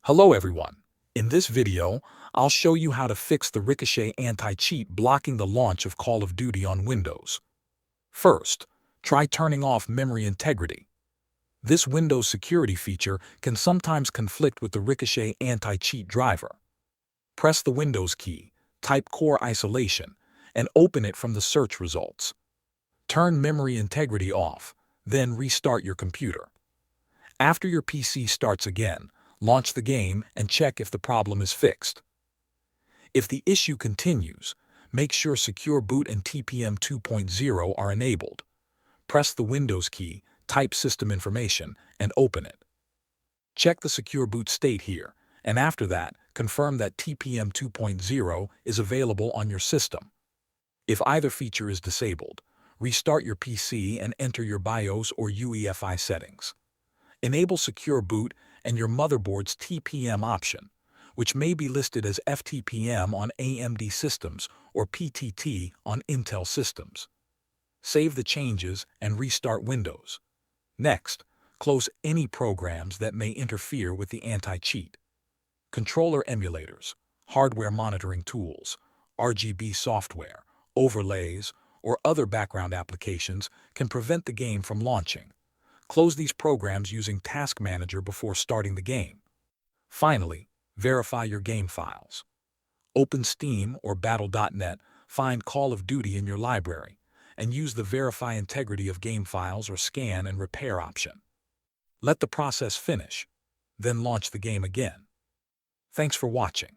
Hello everyone. In this video, I'll show you how to fix the Ricochet Anti-Cheat blocking the launch of Call of Duty on Windows. First, try turning off memory integrity. This Windows security feature can sometimes conflict with the Ricochet Anti-Cheat driver. Press the Windows key, type Core Isolation, and open it from the search results. Turn memory integrity off, then restart your computer. After your PC starts again, launch the game and check if the problem is fixed. If the issue continues, make sure Secure Boot and TPM 2.0 are enabled. Press the Windows key, type System Information, and open it. Check the Secure Boot state here, and after that, confirm that TPM 2.0 is available on your system. If either feature is disabled, restart your PC and enter your BIOS or UEFI settings. Enable Secure Boot and your motherboard's TPM option, which may be listed as FTPM on AMD systems or PTT on Intel systems. Save the changes and restart Windows. Next, close any programs that may interfere with the anti-cheat. Controller emulators, hardware monitoring tools, RGB software, overlays, or other background applications can prevent the game from launching. Close these programs using Task Manager before starting the game. Finally, verify your game files. Open Steam or Battle.net, find Call of Duty in your library, and use the Verify Integrity of Game Files or Scan and Repair option. Let the process finish, then launch the game again. Thanks for watching.